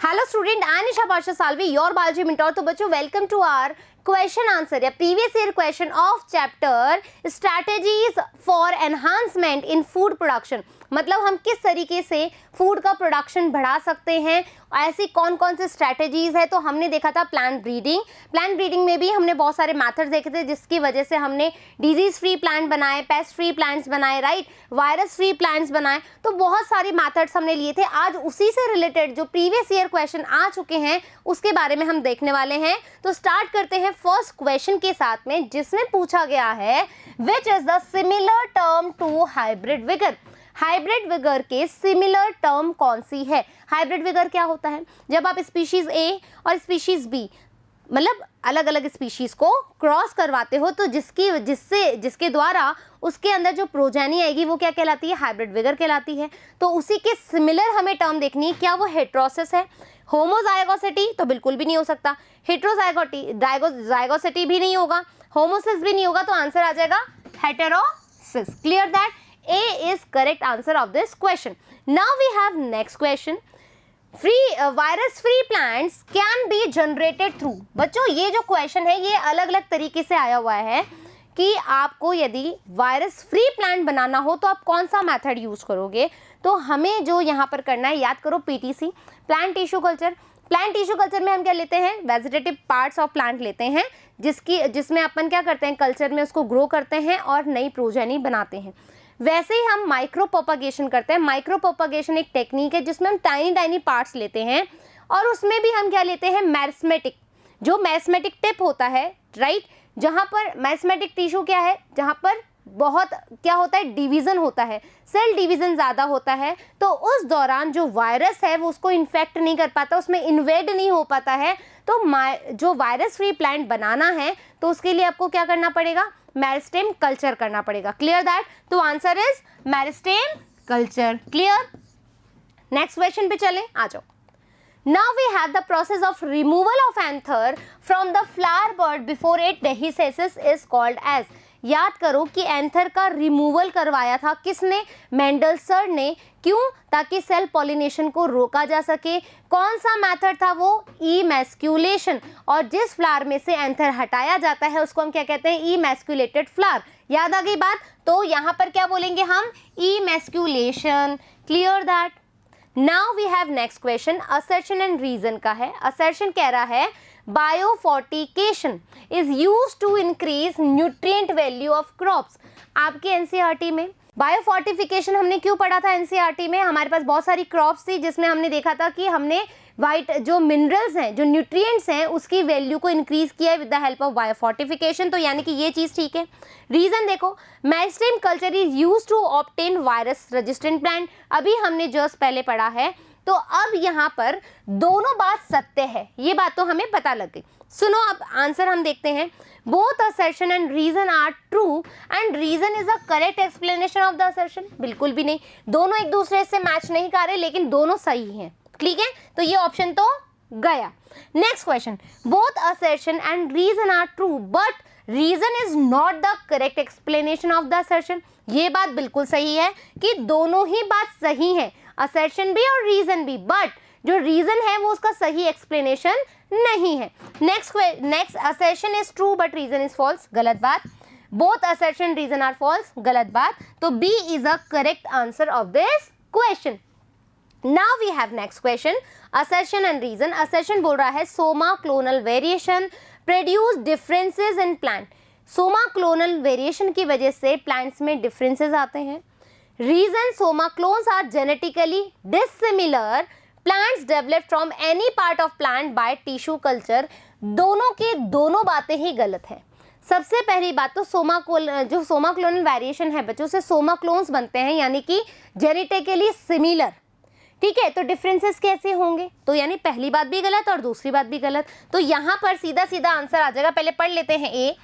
Hello student, I Nisha Pasha Salvi, your biology mentor. तो बच्चों, welcome to our question answer या previous year question of chapter strategies for enhancement in food production. मतलब हम किस तरीके से फूड का प्रोडक्शन बढ़ा सकते हैं, ऐसी कौन कौन सी स्ट्रैटेजीज है। तो हमने देखा था प्लांट ब्रीडिंग। प्लांट ब्रीडिंग में भी हमने बहुत सारे मेथड्स देखे थे, जिसकी वजह से हमने डिजीज फ्री प्लांट बनाए, पेस्ट फ्री प्लांट्स बनाए, राइट, वायरस फ्री प्लांट्स बनाए। तो बहुत सारे मेथड्स हमने लिए थे। आज उसी से रिलेटेड जो प्रीवियस ईयर क्वेश्चन आ चुके हैं उसके बारे में हम देखने वाले हैं। तो स्टार्ट करते हैं फर्स्ट क्वेश्चन के साथ में, जिसमें पूछा गया है which is the similar term to hybrid vigour. Hybrid vigour के सिमिलर टर्म कौन सी है। हाइब्रिड विगर क्या होता है? जब आप स्पीशीज ए और स्पीशीज बी, मतलब अलग अलग स्पीशीज को क्रॉस करवाते हो, तो जिसके द्वारा उसके अंदर जो प्रोजेनी आएगी वो क्या कहलाती है? हाइब्रिड विगर कहलाती है। तो उसी के सिमिलर हमें टर्म देखनी है। क्या वो हेट्रोसिस है? होमोजाइगोसिटी तो बिल्कुल भी नहीं हो सकता, जाइगोसिटी भी नहीं होगा, होमोसिस भी नहीं होगा। तो आंसर आ जाएगा heterosis. Clear that? A is correct answer of this question. Now we have next question. Virus free plants can be generated through. बच्चों, ये जो क्वेश्चन है ये अलग अलग तरीके से आया हुआ है कि आपको यदि वायरस फ्री प्लांट बनाना हो तो आप कौन सा मेथड यूज करोगे। तो हमें जो यहाँ पर करना है, याद करो PTC, plant tissue culture. Plant tissue culture में हम क्या लेते हैं? वेजिटेटिव पार्ट्स ऑफ प्लांट लेते हैं, जिसमें अपन क्या करते हैं? कल्चर में उसको ग्रो करते हैं और नई प्रोजेनी बनाते हैं। वैसे ही हम माइक्रो प्रोपगेशन करते हैं। माइक्रो प्रोपगेशन एक टेक्निक है जिसमें हम टाइनी पार्ट्स लेते हैं और उसमें भी हम क्या लेते हैं? मैरिस्मेटिक, जो मैरिस्मेटिक टिप होता है, राइट, जहाँ पर मैरिस्मेटिक टिश्यू क्या है? जहाँ पर बहुत क्या होता है? डिवीज़न होता है, सेल डिवीज़न ज़्यादा होता है। तो उस दौरान जो वायरस है वो उसको इन्फेक्ट नहीं कर पाता, उसमें इन्वेड नहीं हो पाता है। तो जो वायरस फ्री प्लांट बनाना है तो उसके लिए आपको क्या करना पड़ेगा? मेरिस्टेम कल्चर करना पड़ेगा। Clear that? तो answer is meristem culture. Clear? Next question पे चले, आ जाओ। Now we have the process of removal of anther from the flower bud before it dehisces is called as. याद करो कि एंथर का रिमूवल करवाया था किसने? मेंडल सर ने। क्यों? ताकि सेल पॉलिनेशन को रोका जा सके। कौन सा मेथड था वो? इमैस्कुलेशन। और जिस फ्लावर में से एंथर हटाया जाता है उसको हम क्या कहते हैं? इमैस्कुलेटेड फ्लावर। याद आ गई बात? तो यहाँ पर क्या बोलेंगे हम? Emasculation. Clear that? Now we have next question, assertion and reason का है। असर्शन कह रहा है biofortification is used to increase nutrient value of crops. आपके एनसीईआरटी में बायोफोर्टिफिकेशन हमने क्यों पढ़ा था? एनसीईआरटी में हमारे पास बहुत सारी क्रॉप्स थी जिसमें हमने देखा था कि हमने वाइट जो मिनरल्स हैं, जो न्यूट्रिएंट्स हैं, उसकी वैल्यू को इंक्रीज किया है with the help of biofortification. तो यानी कि ये चीज़ ठीक है। रीजन देखो, meristem culture is use to obtain virus resistant plant, अभी हमने जस्ट पहले पढ़ा है। तो अब यहाँ पर दोनों बात सत्य है, ये बात तो हमें पता लग गई। सुनो, अब आंसर हम देखते हैं। Both assertion and reason are true and reason is a correct explanation of the assertion. बिल्कुल भी नहीं, दोनों एक दूसरे से मैच नहीं कर रहे, लेकिन दोनों सही हैं। ठीक है, तो ये ऑप्शन तो गया। Next question, both assertion and reason are true but reason is not the correct explanation of the assertion. ये बात बिल्कुल सही है कि दोनों ही बात सही है, असर्शन भी और रीजन भी, बट जो रीजन है वो उसका सही एक्सप्लेनेशन नहीं है। Next assertion is true but reason is false, गलत बात। Both assertion reason are false, गलत बात। तो B is a correct answer of this question. Now we have next question, assertion and reason. Assertion बोल रहा है somaclonal variation produce differences in plant. Somaclonal variation की वजह से plants में डिफरेंसेस आते हैं। Reason, somaclones are genetically dissimilar, plants develop from any part of plant by tissue culture. दोनों की दोनों बातें ही गलत है। सबसे पहली बात तो जो सोमा क्लोनल वेरिएशन है बच्चों, से सोमा क्लोन्स बनते हैं, यानी कि जेनेटिकली सिमिलर। ठीक है, तो डिफरेंसेस कैसे होंगे? तो यानी पहली बात भी गलत और दूसरी बात भी गलत। तो यहाँ पर सीधा सीधा आंसर आ जाएगा। पहले पढ़ लेते हैं A,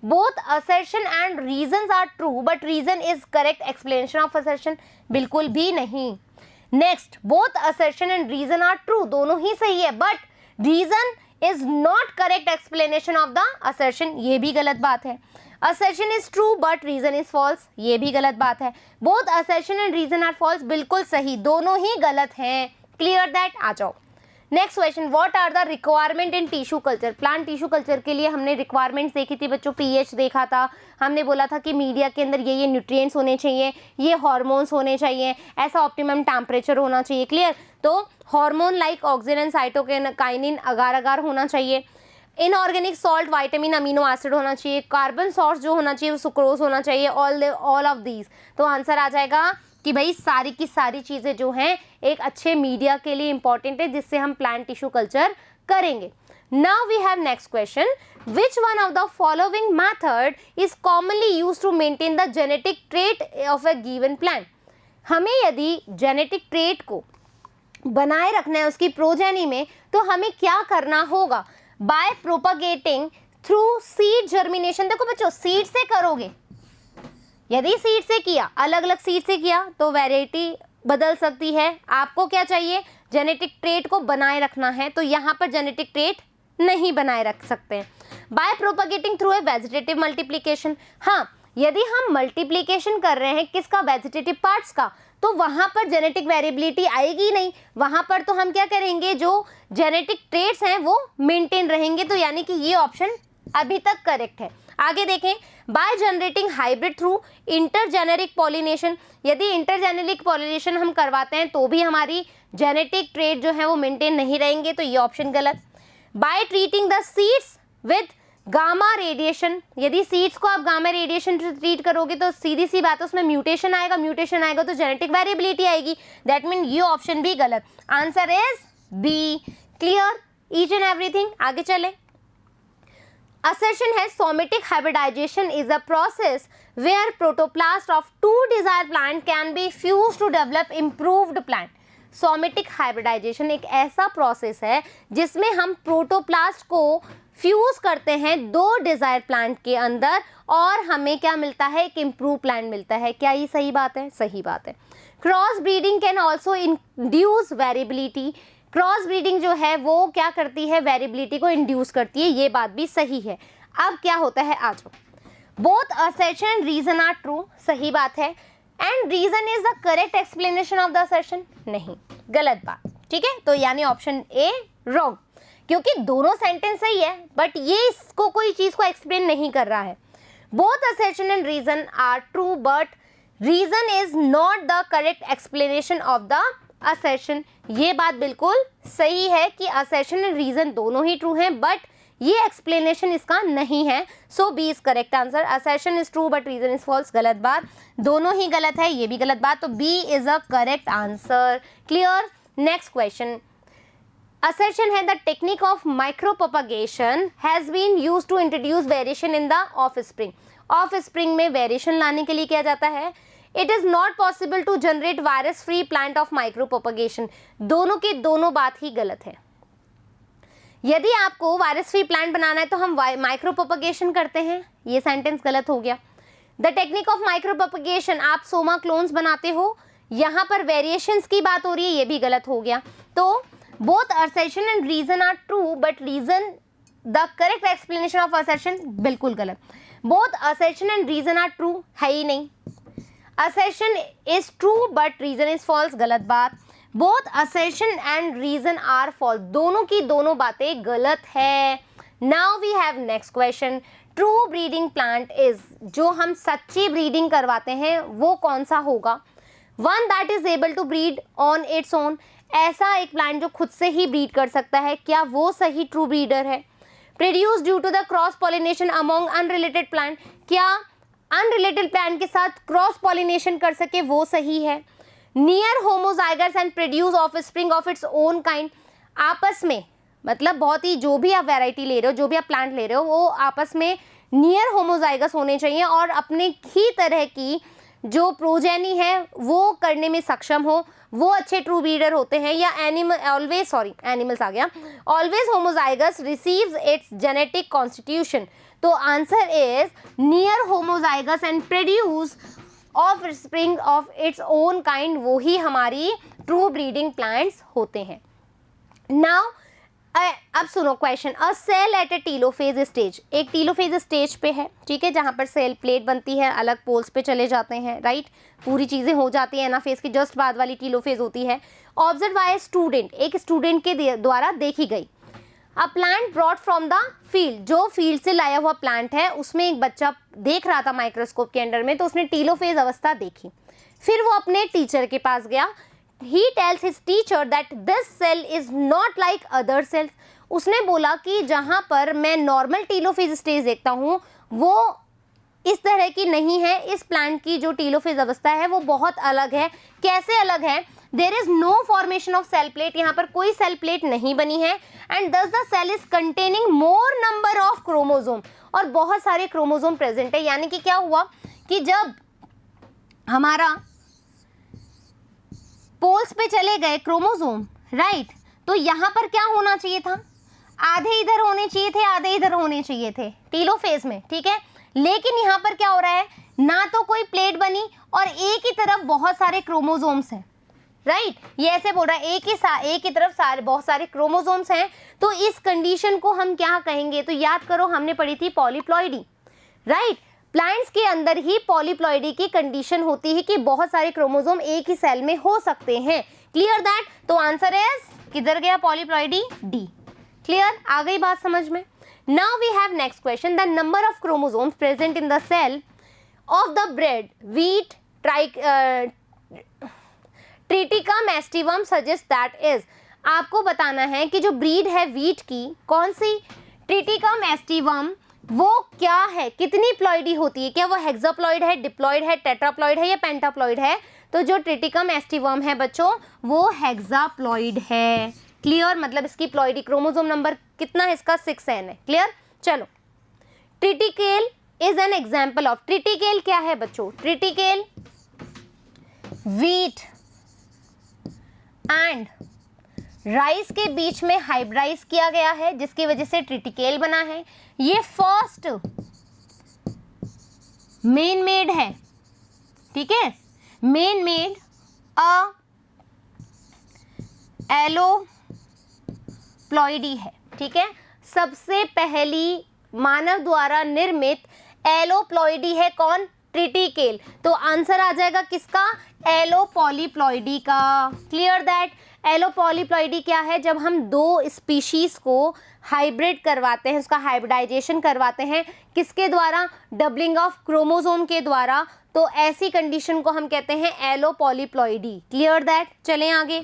both assertion and reason are true but reason is correct explanation of assertion. बिल्कुल भी नहीं। Next, both assertion and reason are true, दोनों ही सही है, but reason is not correct explanation of the assertion, ये भी गलत बात है। Assertion is true but reason is false, ये भी गलत बात है। Both assertion and reason are false, बिल्कुल सही, दोनों ही गलत हैं। Clear that? आ जाओ next question, what are the requirement in tissue culture. Plant tissue culture के लिए हमने रिक्वायरमेंट्स देखी थी बच्चों, पीएच देखा था, हमने बोला था कि मीडिया के अंदर ये न्यूट्रिएंट्स होने चाहिए, ये हार्मोन्स होने चाहिए, ऐसा ऑप्टिमम टेम्परेचर होना चाहिए, क्लियर। तो हार्मोन लाइक ऑक्सीजन, साइटोकाइनिन, अगार अगार होना चाहिए, inorganic salt, vitamin, amino acid होना चाहिए, कार्बन सोर्स जो होना चाहिए वो सुक्रोज होना चाहिए, ऑल ऑफ दीज। तो आंसर आ जाएगा कि भाई सारी की सारी चीज़ें जो हैं एक अच्छे मीडिया के लिए इंपॉर्टेंट है, जिससे हम प्लांट टिश्यू कल्चर करेंगे। Now we have next question, which one of the following method is commonly used to maintain the genetic trait of a given plant. हमें यदि जेनेटिक ट्रेट को बनाए रखना है उसकी प्रोजेनी में, तो हमें क्या करना होगा? By propagating through seed germination. देखो बच्चों, सीड से करोगे, यदि सीड से किया, अलग अलग सीड से किया तो वैरायटी बदल सकती है। आपको क्या चाहिए? जेनेटिक ट्रेट को बनाए रखना है, तो यहाँ पर जेनेटिक ट्रेट नहीं बनाए रख सकते हैं। By propagating through a vegetative multiplication, हाँ यदि हम मल्टीप्लिकेशन कर रहे हैं किसका? वेजिटेटिव पार्ट्स का, तो वहाँ पर जेनेटिक वेरिएबिलिटी आएगी नहीं, वहाँ पर तो हम क्या करेंगे, जो जेनेटिक ट्रेट्स हैं वो मेंटेन रहेंगे। तो यानी कि ये ऑप्शन अभी तक करेक्ट है। आगे देखें, by generating hybrid through intergeneric pollination. यदि इंटरजेनेरिक पॉलिनेशन हम करवाते हैं तो भी हमारी जेनेटिक ट्रेट जो है वो मेंटेन नहीं रहेंगे, तो ये ऑप्शन गलत। By treating the seeds with gamma radiation, यदि सीड्स को आप गामा रेडिएशन से ट्रीट करोगे तो सीधी सी बात है उसमें म्यूटेशन आएगा, म्यूटेशन आएगा तो जेनेटिक वेरिएबिलिटी आएगी, दैट मीन ये ऑप्शन भी गलत। Answer is B. Clear each and everything. आगे चले। Assertion है somatic hybridization is a process where protoplast of two desired plant can be fused to develop improved plant. Somatic hybridization एक ऐसा process है जिसमें हम प्रोटोप्लास्ट को फ्यूज करते हैं दो डिजायर प्लांट के अंदर और हमें क्या मिलता है? एक इम्प्रूव प्लांट मिलता है। क्या ये सही बात है? सही बात है। Cross breeding can also induce variability. Cross breeding जो है वो क्या करती है? वेरिएबिलिटी को इंड्यूस करती है, ये बात भी सही है। अब क्या होता है? आ जाओ। Both assertion and reason are true, सही बात है। And reason is the correct explanation of the assertion, नहीं, गलत बात। ठीक है, तो यानी ऑप्शन ए रॉन्ग, क्योंकि दोनों सेंटेंस सही है बट ये इसको कोई चीज को एक्सप्लेन नहीं कर रहा है। Both assertion and reason are true but reason is not the correct explanation of the assertion. ये बात बिल्कुल सही है कि असर्शन एंड रीजन दोनों ही ट्रू हैं बट ये एक्सप्लेनेशन इसका नहीं है। So B is correct answer. Assertion is true but reason is false, गलत बात। दोनों ही गलत है, ये भी गलत बात, तो B is a correct answer. Clear. Next question. Assertion है the technique of micro propagation has been used to introduce variation in the offspring. Offspring में वेरिएशन लाने के लिए किया जाता है। It is not possible to generate virus free plant of micro propagation. दोनों की दोनों बात ही गलत है। यदि आपको वायरस फ्री प्लांट बनाना है तो हम माइक्रो प्रोपगेशन करते हैं, ये सेंटेंस गलत हो गया। The technique of micro propagation, आप सोमा क्लोन्स बनाते हो, यहाँ पर वेरिएशंस की बात हो रही है, ये भी गलत हो गया। तो both assertion and reason are true but reason the correct explanation of assertion बिल्कुल गलत। Both assertion and reason are true है ही नहीं। Assertion is true but reason is false, गलत बात। Both assertion and reason are false, दोनों की दोनों बातें गलत है। Now we have next question. True breeding plant is, जो हम सच्ची ब्रीडिंग करवाते हैं वो कौन सा होगा? One that is able to breed on its own, ऐसा एक प्लांट जो खुद से ही ब्रीड कर सकता है, क्या वो सही ट्रू ब्रीडर है? Produce due to the cross pollination among unrelated plant, क्या अनरिलेटेड प्लांट के साथ क्रॉस पॉलिनेशन कर सके, वो सही है। Near homozygous and produce offspring of its own kind, आपस में मतलब बहुत ही, जो भी आप वैरायटी ले रहे हो, जो भी आप प्लांट ले रहे हो, वो आपस में नियर होमोजाइगस होने चाहिए और अपने ही तरह की जो प्रोजेनी है वो करने में सक्षम हो, वो अच्छे ट्रू ब्रीडर होते हैं। या एनिमल्स आ गया, always homozygous receives its genetic constitution, तो answer is near homozygous and produce offspring of its own kind, वो ही हमारी ट्रू ब्रीडिंग प्लांट्स होते हैं। नाउ अब सुनो क्वेश्चन, अ सेल एट ए टीलोफेज स्टेज, एक टीलोफेज स्टेज पे है, ठीक है, जहाँ पर सेल प्लेट बनती है, अलग पोल्स पे चले जाते हैं, राइट, पूरी चीज़ें हो जाती है, एनाफेज की जस्ट बाद वाली टीलोफेज होती है। ऑब्जर्व बाय स्टूडेंट, एक स्टूडेंट के द्वारा देखी गई। A plant brought from the field, जो फील्ड से लाया हुआ प्लांट है उसमें एक बच्चा देख रहा था माइक्रोस्कोप के अंडर में, तो उसने टीलोफेज अवस्था देखी। फिर वो अपने टीचर के पास गया। He tells his teacher that this cell is not like other cells. उसने बोला कि जहाँ पर मैं नॉर्मल टीलोफेज स्टेज देखता हूँ वो इस तरह की नहीं है, इस प्लांट की जो टीलोफेज अवस्था है वो बहुत अलग है। कैसे अलग है? There is no formation of cell plate, यहाँ पर कोई सेल प्लेट नहीं बनी है। And thus the cell is containing more number of chromosome, और बहुत सारे क्रोमोजोम प्रेजेंट है। यानी कि क्या हुआ कि जब हमारा पोल्स पे चले गए क्रोमोसोम, राइट, तो यहाँ पर क्या होना चाहिए था? आधे इधर होने चाहिए थे, आधे इधर होने चाहिए थे टीलोफेज में, ठीक है। लेकिन यहाँ पर क्या हो रहा है, ना तो कोई प्लेट बनी और एक ही तरफ बहुत सारे क्रोमोसोम्स हैं, राइट। ये ऐसे बोल रहा है एक ही तरफ बहुत सारे क्रोमोसोम्स हैं। तो इस कंडीशन को हम क्या कहेंगे? तो याद करो, हमने पढ़ी थी पॉलीप्लॉइडी, राइट। प्लांट्स के अंदर ही पॉलीप्लॉइडी की कंडीशन होती है कि बहुत सारे क्रोमोसोम एक ही सेल में हो सकते हैं। Clear that? तो आंसर इज, किधर गया पॉलीप्लॉइडी? डी। क्लियर? आ गई बात समझ में? Now we have next question, the number of chromosomes present in the cell of the bread wheat Triticum aestivum suggest that is. आपको बताना है कि जो ब्रीड है व्हीट की, कौन सी? ट्रिटिकम एस्टिवम, वो क्या है, कितनी प्लॉइडी होती है? क्या वो हेक्साप्लॉइड है, डिप्लॉइड है, टेट्राप्लॉइड है या पेंटाप्लॉइड है? तो जो ट्रिटिकम एस्टिवम है बच्चों वो हेक्साप्लॉइड है। क्लियर? मतलब इसकी प्लॉइडी क्रोमोसोम नंबर कितना है इसका? 6n है। क्लियर? चलो, triticale is an example of, triticale क्या है बच्चों? ट्रिटिकेल व्हीट एंड राइस के बीच में हाइब्रिडाइज किया गया है, जिसकी वजह से ट्रिटिकेल बना है। ये फर्स्ट मेन मेड है, ठीक है, मेन मेड अ एलोप्लॉइडी है, ठीक है। सबसे पहली मानव द्वारा निर्मित एलोप्लॉइडी है कौन? ट्रिटिकेल। तो आंसर आ जाएगा किसका? एलोपॉलीप्लॉइडी का। Clear that? एलोपॉलीप्लॉइडी क्या है? जब हम दो स्पीशीज को हाइब्रिड करवाते हैं, उसका हाइब्रिडाइजेशन करवाते हैं, किसके द्वारा? डबलिंग ऑफ क्रोमोसोम के द्वारा। तो ऐसी कंडीशन को हम कहते हैं एलोपॉलीप्लॉइडी। Clear that? चलें आगे।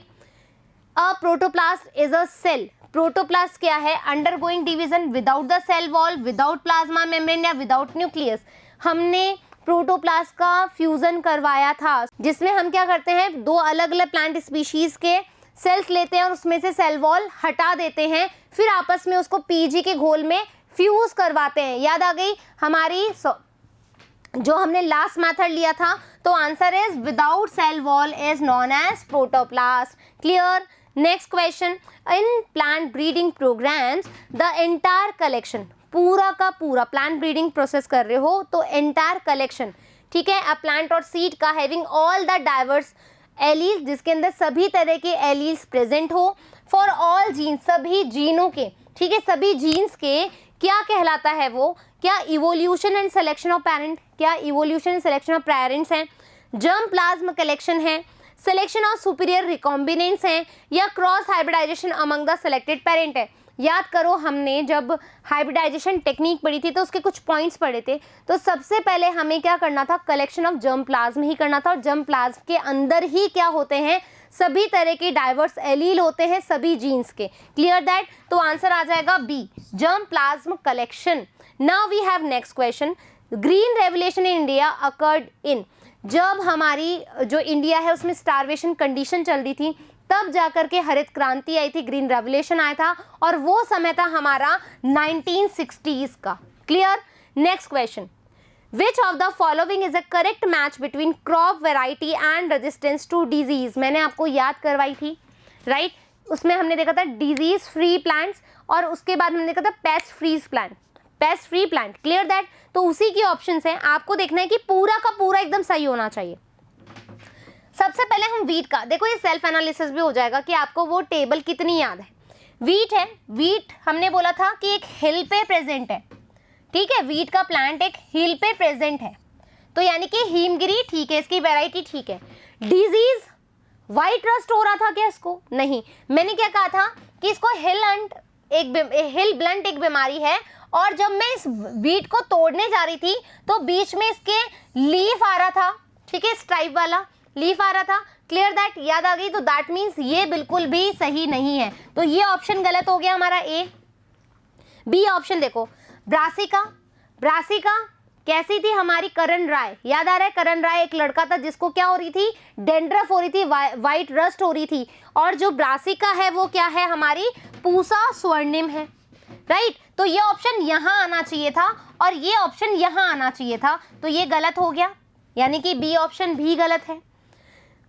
A protoplast is a cell, protoplast क्या है? Undergoing division without the cell wall, without plasma membrane या विदाउट न्यूक्लियस। हमने प्रोटोप्लास्ट का फ्यूजन करवाया था, जिसमें हम क्या करते हैं, दो अलग अलग प्लांट स्पीशीज के सेल्स लेते हैं और उसमें से सेल वॉल हटा देते हैं, फिर आपस में उसको पीजी के घोल में फ्यूज करवाते हैं। याद आ गई हमारी जो हमने लास्ट मेथड लिया था? तो answer is without cell wall is known as protoplast. Clear? Next question, in plant breeding programs the entire collection, पूरा का पूरा प्लांट ब्रीडिंग प्रोसेस कर रहे हो तो एंटायर कलेक्शन, ठीक है, अ प्लांट और सीड का having all the diverse alleles, जिसके अंदर सभी तरह के एलील्स प्रेजेंट हो, फॉर ऑल जीन्स, सभी जीनों के, ठीक है, सभी जीन्स के, क्या कहलाता है वो? क्या evolution and selection of parent, क्या evolution and selection of parents हैं, जर्म प्लाज्म कलेक्शन है, सिलेक्शन ऑफ सुपीरियर रिकॉम्बिनेंट्स हैं, या cross hybridization among the selected parent है? याद करो, हमने जब हाइब्रिडाइजेशन टेक्निक पढ़ी थी तो उसके कुछ पॉइंट्स पढ़े थे। तो सबसे पहले हमें क्या करना था? कलेक्शन ऑफ जर्म प्लाज्म ही करना था, और जर्म प्लाज्म के अंदर ही क्या होते हैं? सभी तरह के डाइवर्स एलील होते हैं सभी जीन्स के। Clear that? तो आंसर आ जाएगा B, germ plasm collection. Now we have next question, green revolution in India occurred in, जब हमारी जो इंडिया है उसमें स्टारवेशन कंडीशन चल रही थी, तब जाकर के हरित क्रांति आई थी, ग्रीन रेवोल्यूशन आया था, और वो समय था हमारा 1960s का। Clear? Next question, which of the following is a correct match between crop variety and resistance to disease? मैंने आपको याद करवाई थी, राइट? उसमें हमने देखा था डिजीज फ्री प्लांट्स, और उसके बाद हमने देखा था paste free plant, paste free plant. Clear that? तो उसी की ऑप्शंस हैं, आपको देखना है कि पूरा का पूरा एकदम सही होना चाहिए। सबसे पहले हम वीट का देखो, ये सेल्फ एनालिसिस भी हो जाएगा कि आपको वो टेबल कितनी याद है। वीट है, वीट हमने बोला था कि एक हिल पे प्रेजेंट है, ठीक है, वीट का प्लांट एक हिल पे प्रेजेंट है, तो यानी कि हिमगिरी ठीक है, इसकी वैरायटी ठीक है। डिजीज वाइट रस्ट हो रहा था क्या इसको? नहीं, मैंने क्या कहा था कि इसको हिल ब्लंट एक बीमारी है, और जब मैं इस वीट को तोड़ने जा रही थी तो बीच में इसके लीफ आ रहा था, ठीक है, स्ट्राइप वाला लीफ आ रहा था। क्लियर दैट, याद आ गई? तो दैट मीन्स ये बिल्कुल भी सही नहीं है, तो ये ऑप्शन गलत हो गया हमारा ए। बी ऑप्शन देखो, ब्रासिका, ब्रासिका कैसी थी हमारी? करण राय, याद आ रहा है? करण राय एक लड़का था जिसको क्या हो रही थी? डेंड्रफ हो रही थी, वाइट रस्ट हो रही थी, और जो ब्रासिका है वो क्या है हमारी? पूसा स्वर्णिम है, राइट। तो ये ऑप्शन यहाँ आना चाहिए था और ये ऑप्शन यहाँ आना चाहिए था, तो ये गलत हो गया, यानी कि बी ऑप्शन भी गलत है।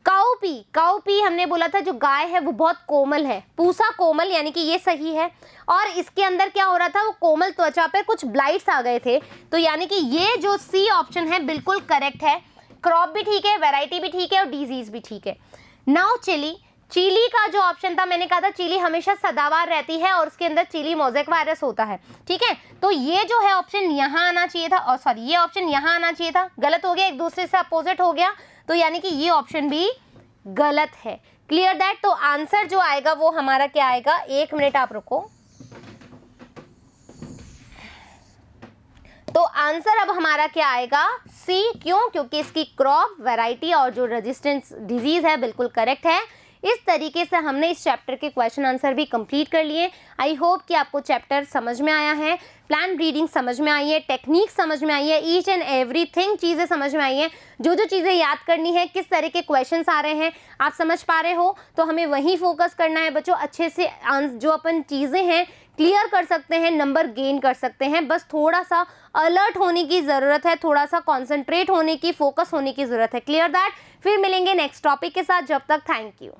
काउपी, काउपी हमने बोला था जो गाय है वो बहुत कोमल है, पूसा कोमल, यानी कि ये सही है, और इसके अंदर क्या हो रहा था? वो कोमल त्वचा पे कुछ ब्लाइट्स आ गए थे, तो यानी कि ये जो सी ऑप्शन है बिल्कुल करेक्ट है। क्रॉप भी ठीक है, वैरायटी भी ठीक है, और डिजीज भी ठीक है। नाउ चिली, चिली का जो ऑप्शन था, मैंने कहा था चिली हमेशा सदाबहार रहती है और उसके अंदर चिली मोज़ेक वायरस होता है, ठीक है, तो ये जो है ऑप्शन यहाँ आना चाहिए था, और सॉरी ये ऑप्शन यहाँ आना चाहिए था, गलत हो गया, एक दूसरे से अपोजिट हो गया, तो यानी कि ये ऑप्शन भी गलत है। क्लियर दैट, तो आंसर जो आएगा वो हमारा क्या आएगा? एक मिनट आप रुको, तो आंसर अब हमारा क्या आएगा? सी। क्यों? क्योंकि इसकी क्रॉप, वैरायटी और जो रेजिस्टेंस डिजीज है बिल्कुल करेक्ट है। इस तरीके से हमने इस चैप्टर के क्वेश्चन आंसर भी कंप्लीट कर लिए। आई होप कि आपको चैप्टर समझ में आया है, प्लान ब्रीडिंग समझ में आई है, टेक्निक समझ में आई है, ईच एंड एवरीथिंग चीज़ें समझ में आई हैं, जो जो चीज़ें याद करनी है, किस तरह के क्वेश्चंस आ रहे हैं आप समझ पा रहे हो, तो हमें वहीं फोकस करना है बच्चों। अच्छे से जो अपन चीज़ें हैं क्लियर कर सकते हैं, नंबर गेन कर सकते हैं, बस थोड़ा सा अलर्ट होने की ज़रूरत है, थोड़ा सा कॉन्सेंट्रेट होने की, फोकस होने की ज़रूरत है। क्लियर दैट, फिर मिलेंगे नेक्स्ट टॉपिक के साथ, जब तक थैंक यू।